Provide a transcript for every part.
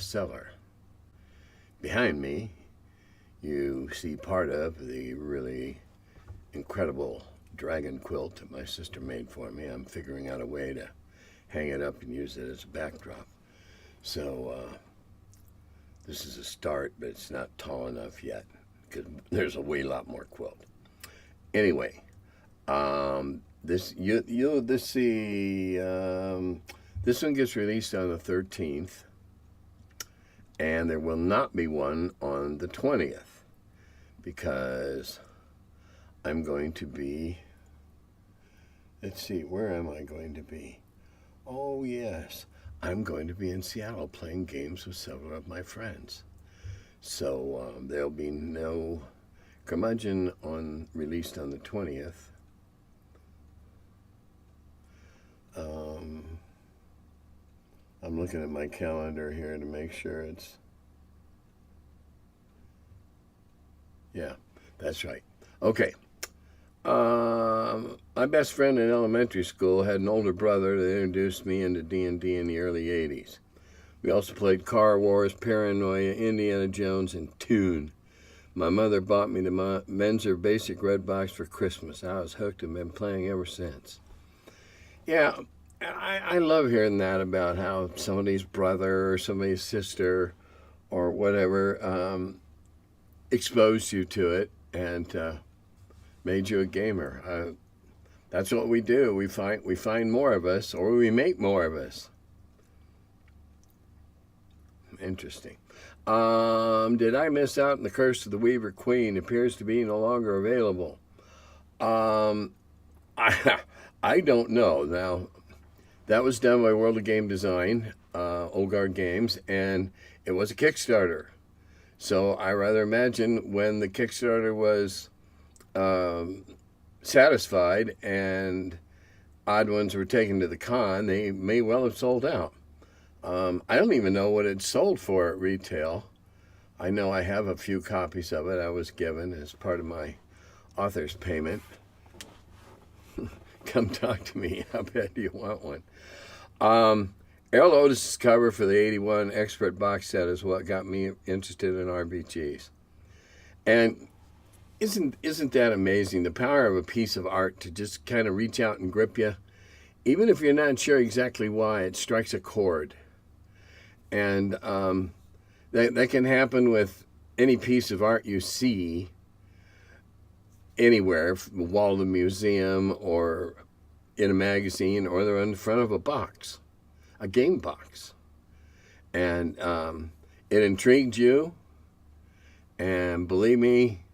Cellar. Behind me, you see part of the really incredible dragon quilt that my sister made for me. I'm figuring out a way to hang it up and use it as a backdrop. So this is a start, but it's not tall enough yet because there's a way lot more quilt. Anyway, this one gets released on the 13th, and there will not be one on the 20th because I'm going to be, let's see, where am I going to be? Oh yes, I'm going to be in Seattle playing games with several of my friends. So there'll be no Curmudgeon released on the 20th. I'm looking at my calendar here to make sure it's, yeah, that's right. Okay. My best friend in elementary school had an older brother that introduced me into D&D in the early 80s. We also played Car Wars, Paranoia, Indiana Jones, and Toon. My mother bought me the Menzer Basic Red Box for Christmas. I was hooked and been playing ever since. Yeah, I love hearing that about how somebody's brother or somebody's sister or whatever exposed you to it and made you a gamer. That's what we do. We find more of us, or we make more of us. Interesting. Did I miss out on the Curse of the Weaver Queen? Appears to be no longer available. I don't know. Now, that was done by World of Game Design, Old Guard Games, and it was a Kickstarter. So I rather imagine when the Kickstarter was satisfied and odd ones were taken to the con, they may well have sold out. I don't even know what it sold for at retail. I know I have a few copies of it I was given as part of my author's payment. Come talk to me. How bad do you want one? Errol Otis' cover for the 81 Expert box set is what got me interested in RPGs. And isn't that amazing? The power of a piece of art to just kind of reach out and grip you. Even if you're not sure exactly why, it strikes a chord. And that can happen with any piece of art you see anywhere, the wall of the museum or in a magazine, or they're in front of a box, a game box. And it intrigued you. And believe me,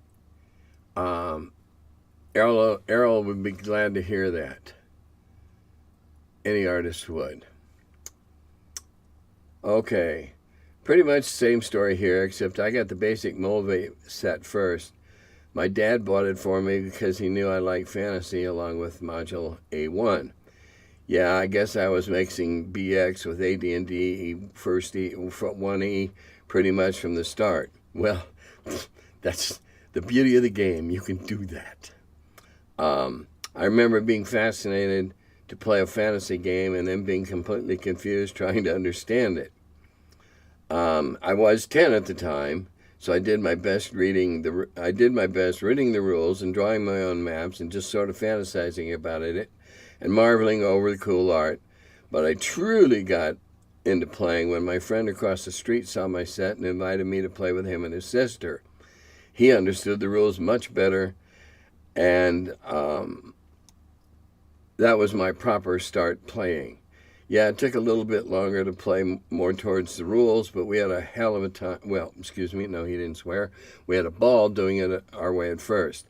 Errol would be glad to hear that. Any artist would. Okay, pretty much the same story here, except I got the basic Mulvey set first. My dad bought it for me because he knew I liked fantasy along with Module A1. Yeah, I guess I was mixing BX with AD&D first 1E pretty much from the start. Well, that's the beauty of the game. You can do that. I remember being fascinated to play a fantasy game and then being completely confused trying to understand it. I was 10 at the time, so I did my best reading the rules and drawing my own maps and just sort of fantasizing about it and marveling over the cool art. But I truly got into playing when my friend across the street saw my set and invited me to play with him and his sister. He understood the rules much better, and that was my proper start playing. Yeah, it took a little bit longer to play more towards the rules, but we had a hell of a time. Well, excuse me, no, he didn't swear. We had a ball doing it our way at first.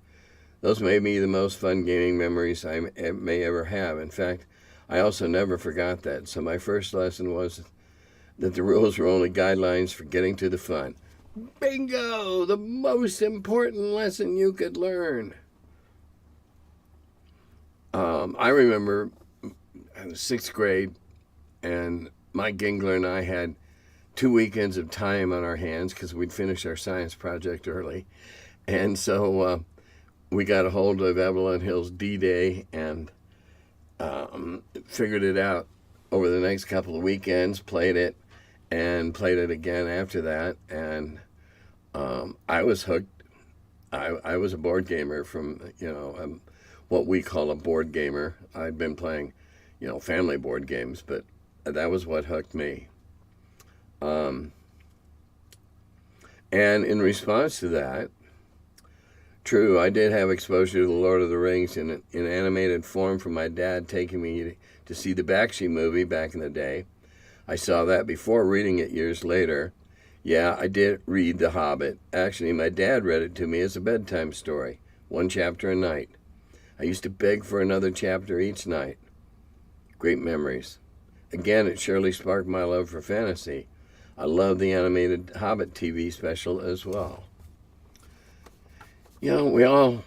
Those may be the most fun gaming memories I may ever have. In fact, I also never forgot that. So my first lesson was that the rules were only guidelines for getting to the fun. Bingo! The most important lesson you could learn. I remember in the 6th grade, and Mike Gingler and I had 2 weekends of time on our hands because we'd finished our science project early. And so we got a hold of Avalon Hill's D-Day and figured it out over the next couple of weekends, played it, and played it again after that, and I was hooked. I was a board gamer from, what we call a board gamer. I'd been playing, family board games, but that was what hooked me. And in response to that, true, I did have exposure to the Lord of the Rings in animated form from my dad taking me to see the Bakshi movie back in the day. I saw that before reading it years later. Yeah, I did read The Hobbit. Actually, my dad read it to me as a bedtime story, one chapter a night. I used to beg for another chapter each night. Great memories. Again, it surely sparked my love for fantasy. I love the animated Hobbit TV special as well. It's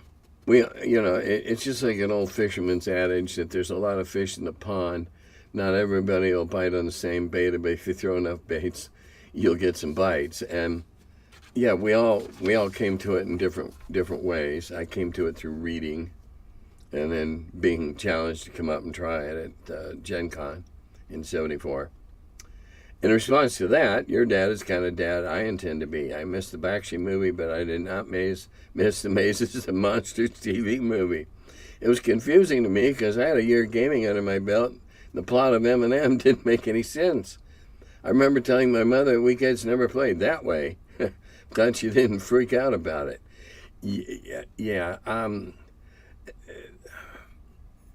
just like an old fisherman's adage that there's a lot of fish in the pond. Not everybody will bite on the same bait, but if you throw enough baits, you'll get some bites. And yeah, we all came to it in different ways. I came to it through reading, and then being challenged to come up and try it at Gen Con in '74. In response to that, your dad is the kind of dad I intend to be. I missed the Bakshi movie, but I did not miss the Mazes and Monsters TV movie. It was confusing to me because I had a year of gaming under my belt. The plot of M&M didn't make any sense. I remember telling my mother we kids never played that way. Glad she didn't freak out about it.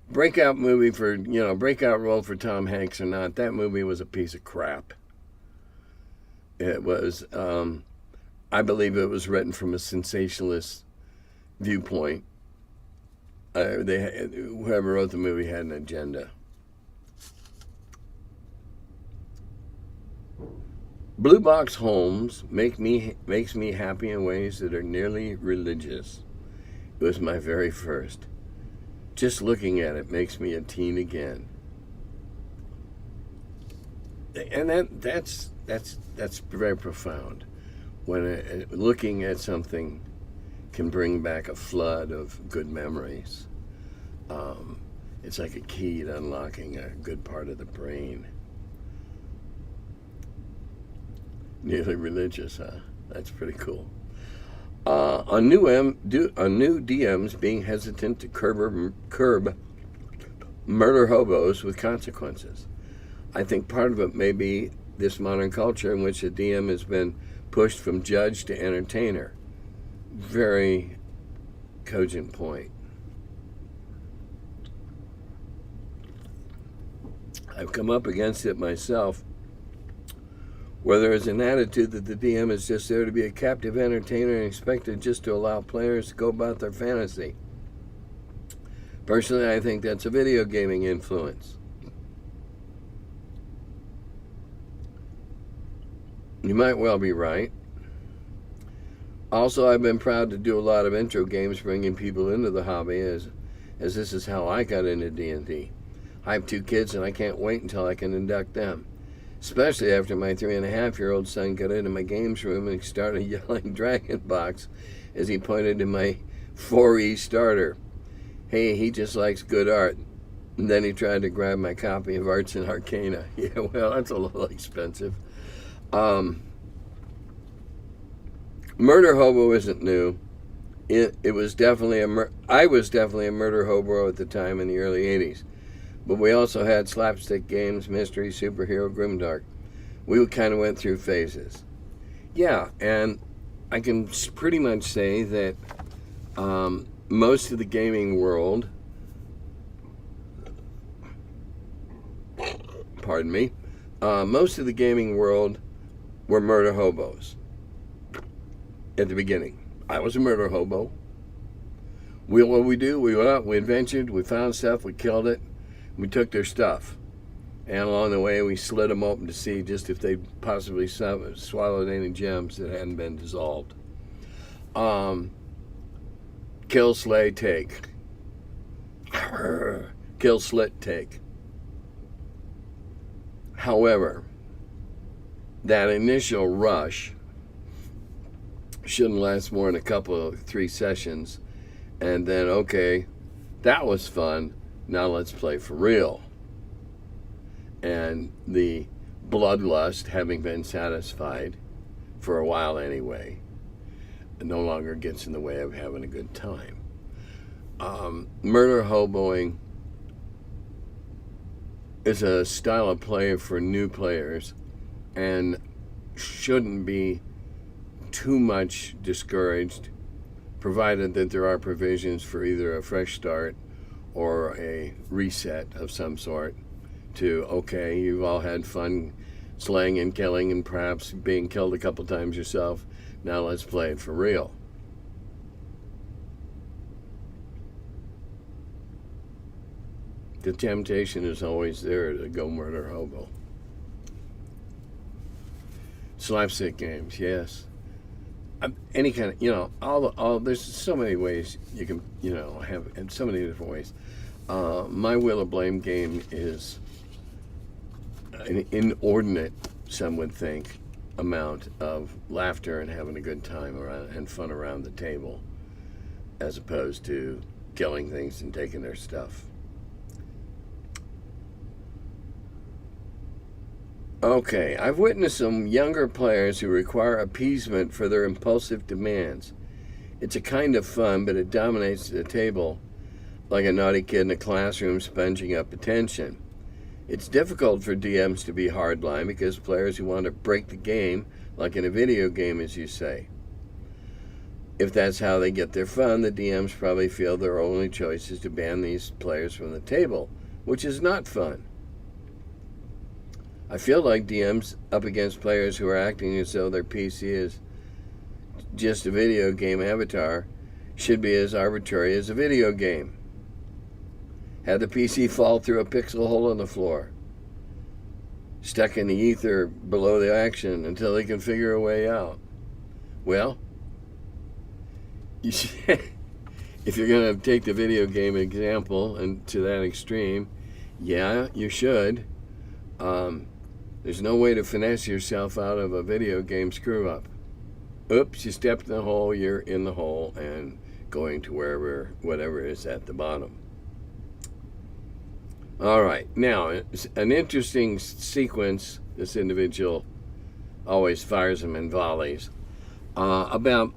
Breakout movie for, breakout role for Tom Hanks or not, that movie was a piece of crap. It was, I believe it was written from a sensationalist viewpoint. Whoever wrote the movie had an agenda. Blue box homes makes me happy in ways that are nearly religious. It was my very first. Just looking at it makes me a teen again. And that's very profound. When looking at something can bring back a flood of good memories. It's like a key to unlocking a good part of the brain. Nearly religious, huh? That's pretty cool. On new DMs being hesitant to curb murder hobos with consequences. I think part of it may be this modern culture in which a DM has been pushed from judge to entertainer. Very cogent point. I've come up against it myself, where there is an attitude that the DM is just there to be a captive entertainer and expected just to allow players to go about their fantasy. Personally, I think that's a video gaming influence. You might well be right. Also, I've been proud to do a lot of intro games, bringing people into the hobby, as this is how I got into D&D. I have 2 kids, and I can't wait until I can induct them. Especially after my 3.5-year-old son got into my games room and started yelling Dragon Box as he pointed to my 4E starter. Hey, he just likes good art. And then he tried to grab my copy of Arts and Arcana. Yeah, well, that's a little expensive. Murder hobo isn't new. It was definitely I was definitely a murder hobo at the time in the early 80s. But we also had slapstick games, mystery, superhero, grimdark. We kind of went through phases. Yeah, and I can pretty much say that most of the gaming world, most of the gaming world were murder hobos at the beginning. I was a murder hobo. What we do? We went out, we adventured, we found stuff, we killed it. We took their stuff, and along the way we slid them open to see just if they possibly swallowed any gems that hadn't been dissolved. Kill, slay, take. Kill, slit, take. However, that initial rush shouldn't last more than 3 sessions, and then, okay, that was fun. Now let's play for real. And the bloodlust having been satisfied for a while anyway, it no longer gets in the way of having a good time. Murder-hoboing is a style of play for new players and shouldn't be too much discouraged, provided that there are provisions for either a fresh start or a reset of some sort to, okay, you've all had fun slaying and killing and perhaps being killed a couple times yourself, now let's play it for real. The temptation is always there to go murder hobo. Slapstick games, yes. Any kind of, all there's so many ways you can, have, and so many different ways. My Wheel of Blame game is an inordinate, some would think, amount of laughter and having a good time around and fun around the table, as opposed to killing things and taking their stuff. Okay, I've witnessed some younger players who require appeasement for their impulsive demands. It's a kind of fun, but it dominates the table like a naughty kid in a classroom sponging up attention. It's difficult for DMs to be hardline because players who want to break the game, like in a video game, as you say. If that's how they get their fun, the DMs probably feel their only choice is to ban these players from the table, which is not fun. I feel like DMs up against players who are acting as though their PC is just a video game avatar should be as arbitrary as a video game. Have the PC fall through a pixel hole in the floor, stuck in the ether below the action until they can figure a way out. Well, if you're going to take the video game example and to that extreme, yeah, you should. There's no way to finesse yourself out of a video game screw-up. Oops, you stepped in the hole, you're in the hole and going to whatever is at the bottom. All right, now, an interesting sequence, this individual always fires them in volleys, about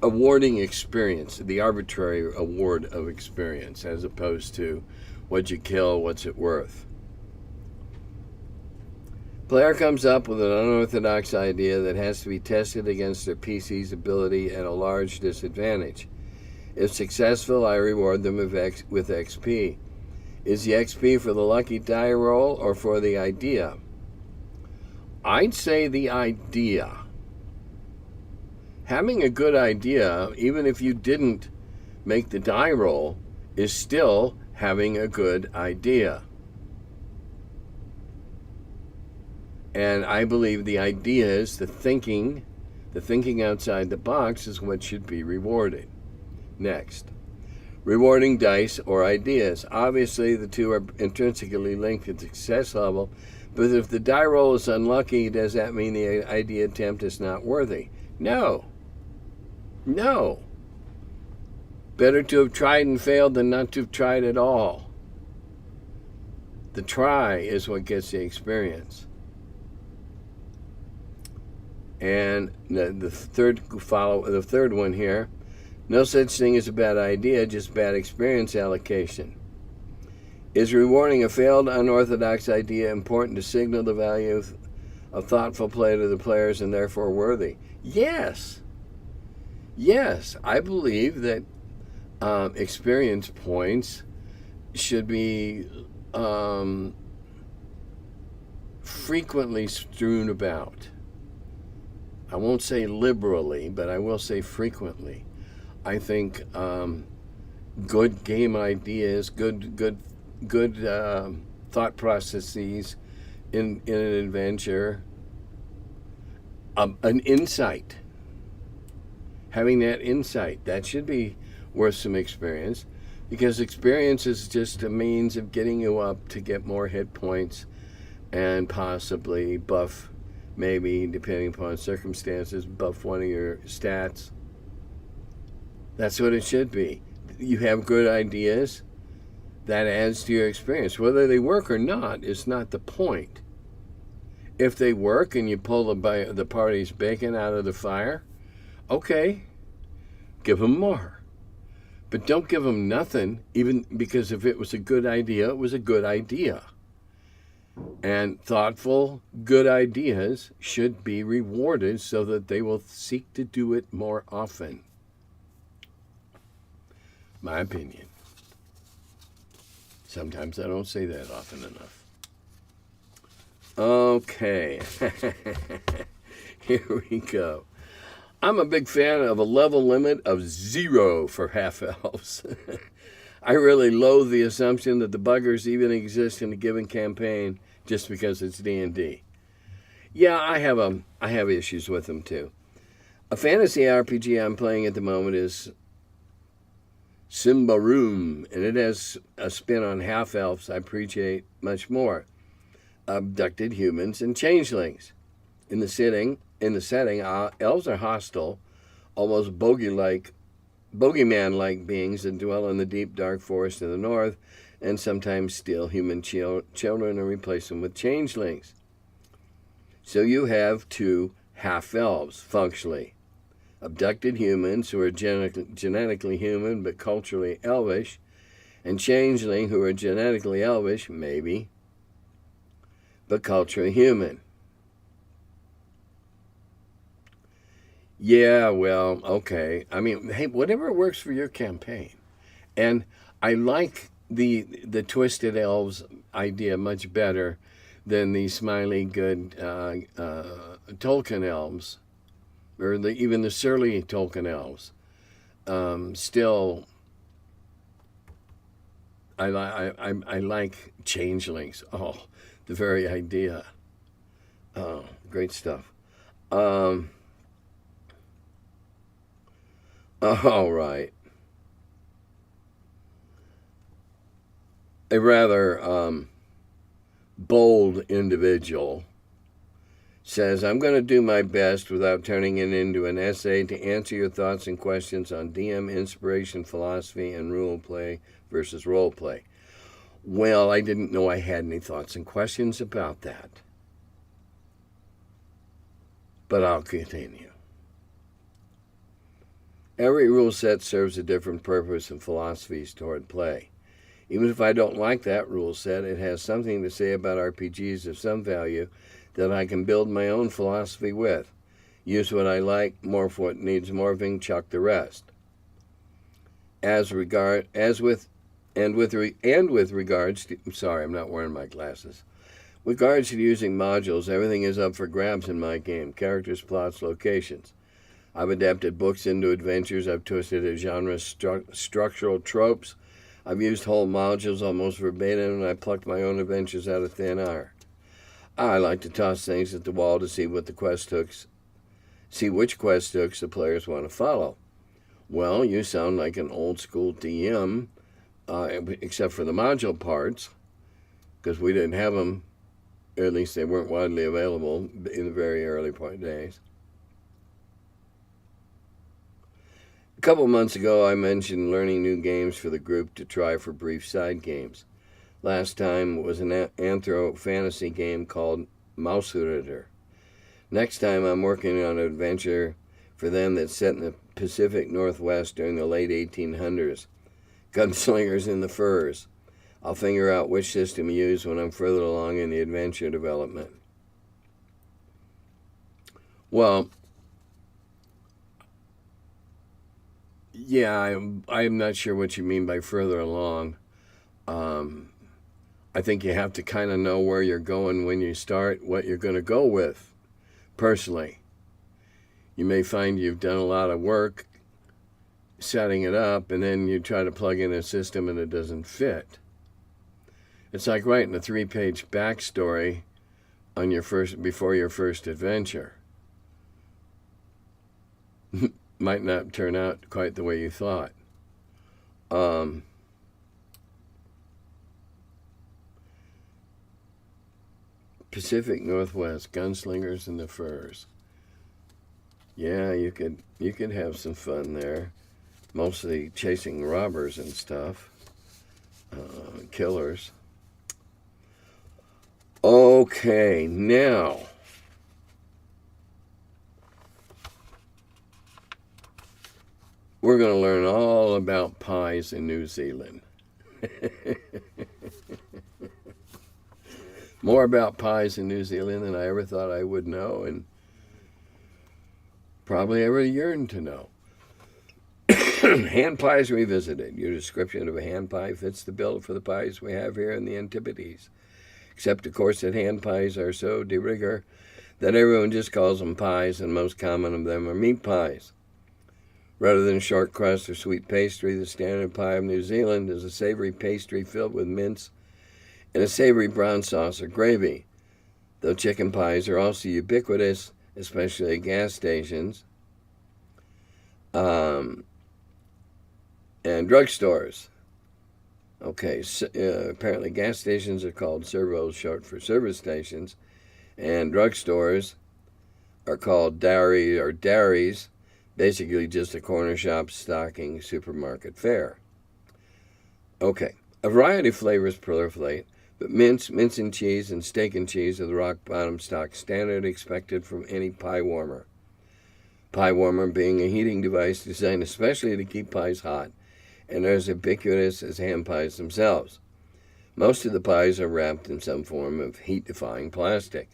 awarding experience, the arbitrary award of experience, as opposed to what'd you kill, what's it worth. Player comes up with an unorthodox idea that has to be tested against their PC's ability at a large disadvantage. If successful, I reward them with XP. Is the XP for the lucky die roll or for the idea? I'd say the idea. Having a good idea, even if you didn't make the die roll, is still having a good idea. And I believe the ideas, the thinking outside the box is what should be rewarded. Next, rewarding dice or ideas. Obviously, the two are intrinsically linked at success level, but if the die roll is unlucky, does that mean the idea attempt is not worthy? No. No. Better to have tried and failed than not to have tried at all. The try is what gets the experience. And the third one here, no such thing as a bad idea, just bad experience allocation. Is rewarding a failed unorthodox idea important to signal the value of thoughtful play to the players and therefore worthy? Yes. Yes, I believe that experience points should be frequently strewn about. I won't say liberally, but I will say frequently. I think good game ideas, good thought processes in an adventure, an insight. Having that insight, that should be worth some experience, because experience is just a means of getting you up to get more hit points and possibly buff, maybe, depending upon circumstances, buff one of your stats. That's what it should be. You have good ideas, that adds to your experience. Whether they work or not is not the point. If they work and you pull the party's bacon out of the fire, okay, give them more. But don't give them nothing, even because if it was a good idea, it was a good idea. And thoughtful, good ideas should be rewarded so that they will seek to do it more often. My opinion. Sometimes I don't say that often enough. Okay. Here we go. I'm a big fan of a level limit of 0 for half-elves. I really loathe the assumption that the buggers even exist in a given campaign just because it's D&D. Yeah, I have issues with them too. A fantasy RPG I'm playing at the moment is Simbaroom, and it has a spin on half-elves I appreciate much more. Abducted humans and changelings. In the setting, elves are hostile, almost bogeyman-like beings that dwell in the deep, dark forest in the north and sometimes steal human children and replace them with changelings. So you have 2 half-elves, functionally. Abducted humans who are genetically human but culturally elvish, and changeling who are genetically elvish, maybe, but culturally human. Yeah, well, okay. I mean, hey, whatever works for your campaign. And I like the twisted elves idea much better than the smiley good Tolkien elves, or even the surly Tolkien elves. Still, I like changelings. Oh, the very idea. Oh, great stuff. All right. A rather bold individual says, I'm going to do my best without turning it into an essay to answer your thoughts and questions on DM inspiration, philosophy, and role play versus role play. Well, I didn't know I had any thoughts and questions about that. But I'll continue. Every rule set serves a different purpose and philosophies toward play. Even if I don't like that rule set, it has something to say about RPGs of some value that I can build my own philosophy with. Use what I like, morph what needs morphing, chuck the rest. With regards to, sorry, I'm not wearing my glasses. With regards to using modules, everything is up for grabs in my game. Characters, plots, locations. I've adapted books into adventures. I've twisted a genre structural tropes. I've used whole modules almost verbatim, and I plucked my own adventures out of thin air. I like to toss things at the wall to see which quest hooks the players want to follow. Well, you sound like an old school DM, except for the module parts, because we didn't have them, or at least they weren't widely available in the very early days. A couple months ago, I mentioned learning new games for the group to try for brief side games. Last time was an anthro fantasy game called Mausritter. Next time, I'm working on an adventure for them that's set in the Pacific Northwest during the late 1800s. Gunslingers in the furs. I'll figure out which system to use when I'm further along in the adventure development. Well, yeah, I'm not sure what you mean by further along. I think you have to kind of know where you're going when you start, what you're going to go with, personally. You may find you've done a lot of work setting it up, and then you try to plug in a system and it doesn't fit. It's like writing a 3-page backstory on before your first adventure. Might not turn out quite the way you thought. Pacific Northwest, gunslingers in the furs. Yeah, you could have some fun there. Mostly chasing robbers and stuff. Killers. Okay, now we're going to learn all about pies in New Zealand. More about pies in New Zealand than I ever thought I would know, and probably ever yearned to know. Hand pies revisited. Your description of a hand pie fits the bill for the pies we have here in the Antipodes. Except, of course, that hand pies are so de rigueur that everyone just calls them pies, and most common of them are meat pies. Rather than short crust or sweet pastry, the standard pie of New Zealand is a savory pastry filled with mince and a savory brown sauce or gravy. Though chicken pies are also ubiquitous, especially at gas stations and drugstores. Okay, so, apparently gas stations are called servos, short for service stations, and drugstores are called dairy or dairies, basically just a corner shop stocking supermarket fare. Okay, a variety of flavors proliferate, but mince and cheese, and steak and cheese are the rock-bottom stock standard expected from any pie warmer. Pie warmer being a heating device designed especially to keep pies hot, and are as ubiquitous as hand pies themselves. Most of the pies are wrapped in some form of heat-defying plastic.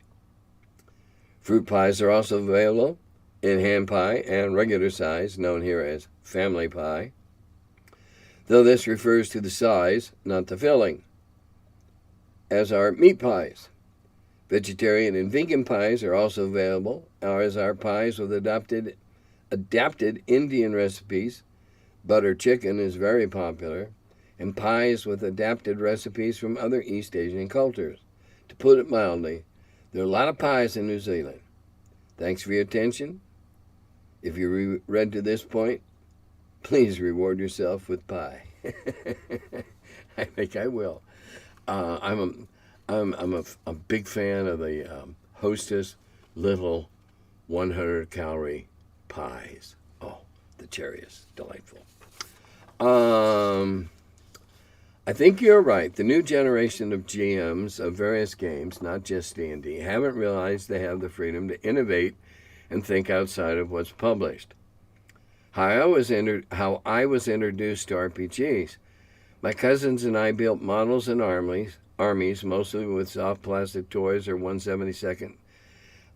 Fruit pies are also available in hand pie and regular size, known here as family pie, though this refers to the size, not the filling, as are meat pies. Vegetarian and vegan pies are also available, as are pies with adapted Indian recipes. Butter chicken is very popular, and pies with adapted recipes from other East Asian cultures. To put it mildly, there are a lot of pies in New Zealand. Thanks for your attention. If you read to this point, please reward yourself with pie. I think I will. I'm a big fan of the Hostess little 100-calorie pies. Oh, the cherries, delightful. I think you're right. The new generation of GMs of various games, not just D&D, haven't realized they have the freedom to innovate and think outside of what's published. How I was introduced to RPGs. My cousins and I built models and armies, mostly with soft plastic toys or 1/72nd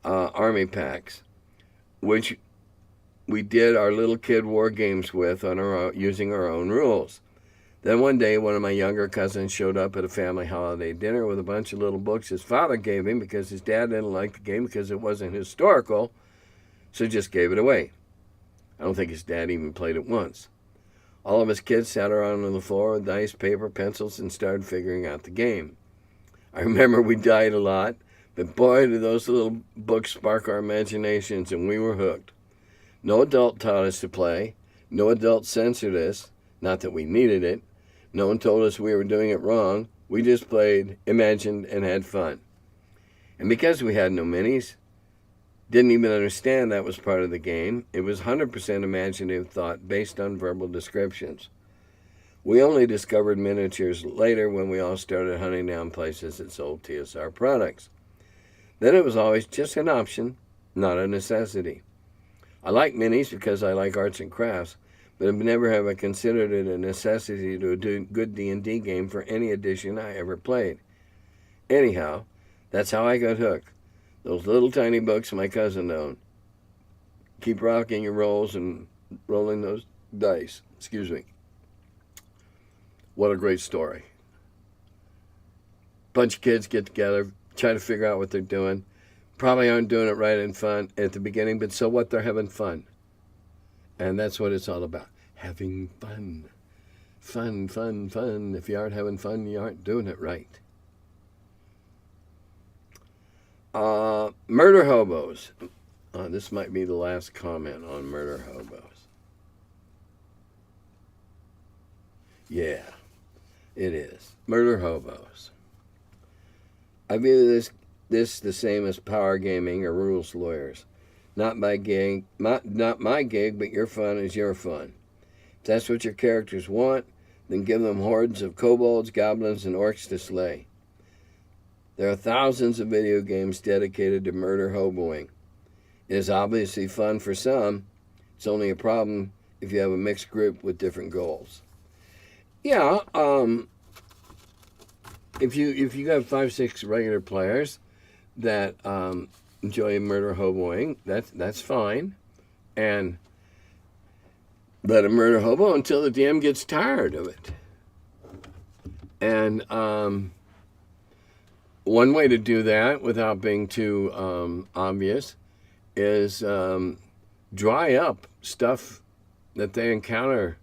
army packs, which we did our little kid war games with using our own rules. Then one day, one of my younger cousins showed up at a family holiday dinner with a bunch of little books his father gave him because his dad didn't like the game because it wasn't historical, so just gave it away. I don't think his dad even played it once. All of us kids sat around on the floor with dice, paper, pencils, and started figuring out the game. I remember we died a lot, but boy, did those little books spark our imaginations, and we were hooked. No adult taught us to play. No adult censored us, not that we needed it. No one told us we were doing it wrong. We just played, imagined, and had fun. And because we had no minis, didn't even understand that was part of the game, it was 100% imaginative thought based on verbal descriptions. We only discovered miniatures later when we all started hunting down places that sold TSR products. Then it was always just an option, not a necessity. I like minis because I like arts and crafts, but I've never have I considered it a necessity to do a good D&D game for any edition I ever played. Anyhow, that's how I got hooked. Those little tiny books my cousin owned. Keep rocking your rolls and rolling those dice. Excuse me. What a great story. Bunch of kids get together, try to figure out what they're doing. Probably aren't doing it right and fun at the beginning, but so what? They're having fun. And that's what it's all about. Having fun. Fun, fun, fun. If you aren't having fun, you aren't doing it right. Murder hobos. This might be the last comment on murder hobos. Yeah, it is. Murder hobos. I view this the same as power gaming or rules lawyers. Not my gig, but your fun is your fun. If that's what your characters want, then give them hordes of kobolds, goblins, and orcs to slay. There are thousands of video games dedicated to murder-hoboing. It is obviously fun for some. It's only a problem if you have a mixed group with different goals. Yeah, if you have 5-6 regular players that enjoy murder-hoboing, that's fine, and let a murder hobo until the DM gets tired of it. And one way to do that without being too obvious is dry up stuff that they encounter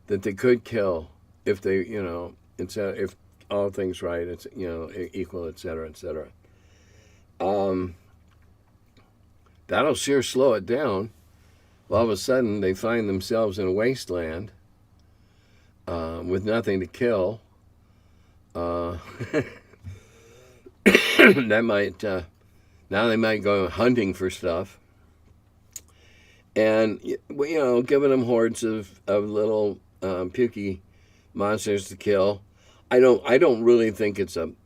that they could kill if they, if all things right, it's equal, etc., etc. That'll sure slow it down. All of a sudden, they find themselves in a wasteland with nothing to kill. That might now they might go hunting for stuff, and giving them hordes of little pukey monsters to kill. I don't really think it's an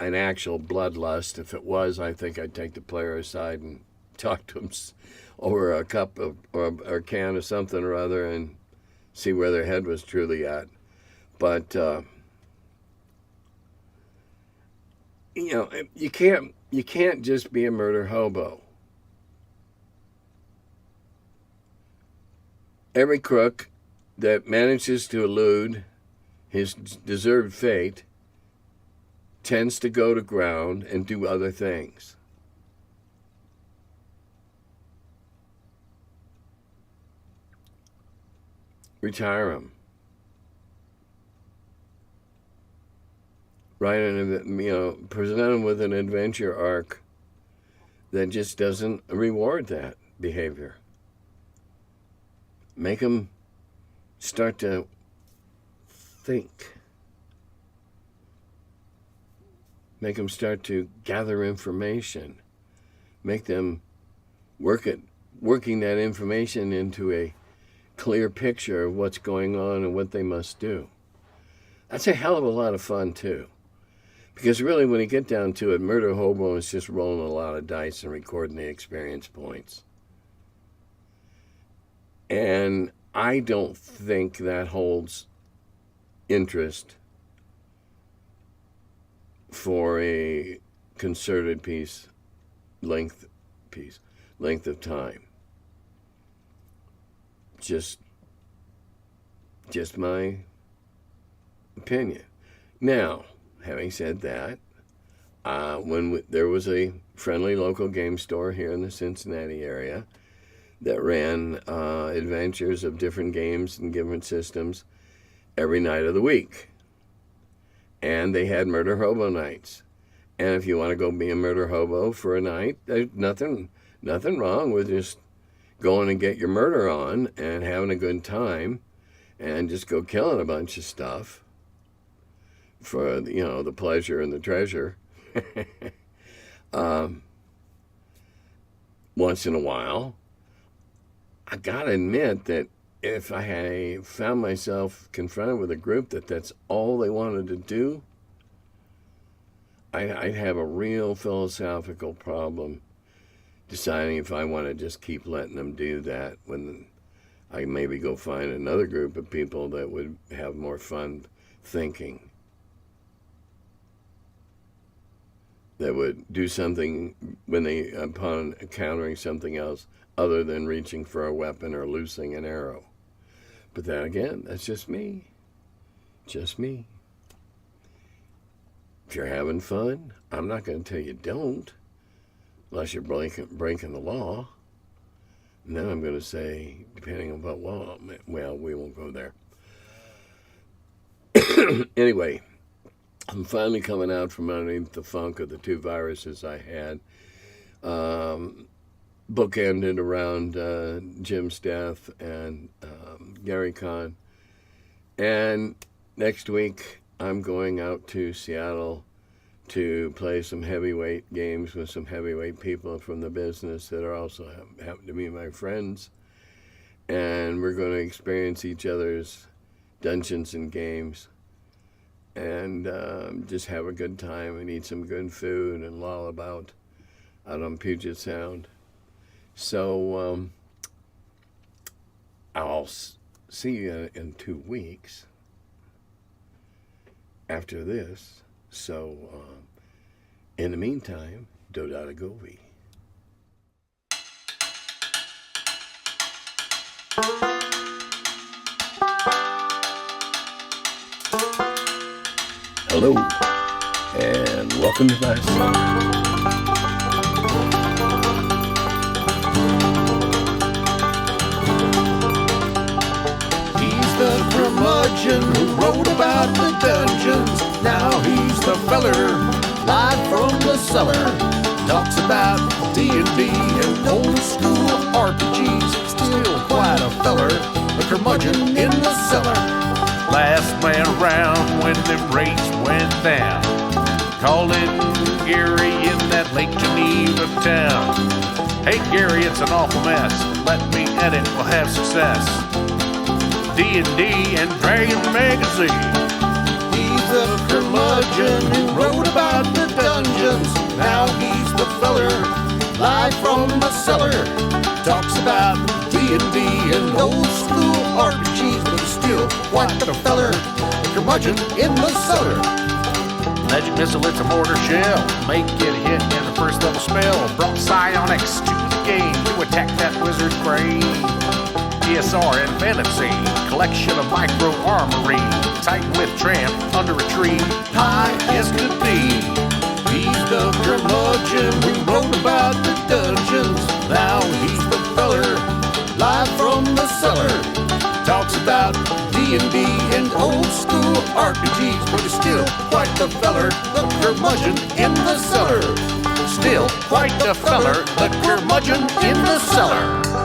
actual bloodlust. If it was, I think I'd take the player aside and talk to them over a cup of or a can of something or other and see where their head was truly at. But you can't just be a murder hobo. Every crook that manages to elude his deserved fate tends to go to ground and do other things. Retire them. Present them with an adventure arc that just doesn't reward that behavior. Make them start to think. Make them start to gather information. Make them working that information into a clear picture of what's going on and what they must do. That's a hell of a lot of fun, too. Because really, when you get down to it, murder hobo is just rolling a lot of dice and recording the experience points. And I don't think that holds interest for a concerted length of time. Just my opinion. Now, having said that, there was a friendly local game store here in the Cincinnati area that ran adventures of different games and different systems every night of the week. And they had murder hobo nights. And if you want to go be a murder hobo for a night, there's nothing wrong with just going and get your murder on and having a good time and just go killing a bunch of stuff for the pleasure and the treasure. Once in a while, I gotta admit that if I had found myself confronted with a group that's all they wanted to do, I'd have a real philosophical problem deciding if I want to just keep letting them do that when I maybe go find another group of people that would have more fun thinking, that would do something upon encountering something else other than reaching for a weapon or loosing an arrow. But then again, that's just me. Just me. If you're having fun, I'm not going to tell you don't, unless you're breaking the law. And then I'm going to say, depending on what law, well, we won't go there. Anyway, I'm finally coming out from underneath the funk of the 2 viruses I had. Bookended around Jim's death and Gary Kahn. And next week, I'm going out to Seattle to play some heavyweight games with some heavyweight people from the business that are also happen to be my friends. And we're going to experience each other's dungeons and games. and just have a good time and eat some good food and loll about out on Puget Sound. So I'll see you in 2 weeks after this. So in the meantime, Dodada Govi. Hello, and welcome to my cellar. He's the curmudgeon who wrote about the dungeons. Now he's the feller, live from the cellar. Talks about D&D and old school RPGs. Still quite a feller, the curmudgeon in the cellar. Last man around when them rates went down. Calling Gary in that Lake Geneva town. Hey Gary, it's an awful mess. Let me edit, we'll have success. D&D and Dragon Magazine. He's the curmudgeon who wrote about the dungeons. Now he's the feller, live from the cellar. Talks about D&D and old school RPGs, but he's still quite the feller, the curmudgeon in the cellar. Magic missile, it's a mortar shell. Make it hit in the first level spell. Brought psionics to the game to attack that wizard's brain. DSR and fantasy, collection of micro armory. Titan with tramp under a tree, high as could be. He's the curmudgeon who wrote about the dungeons. Now he's the feller, live from the cellar. Talks about D&D and old school RPGs, but he's still quite the feller, the curmudgeon in the cellar. Still quite the feller, the curmudgeon in the cellar.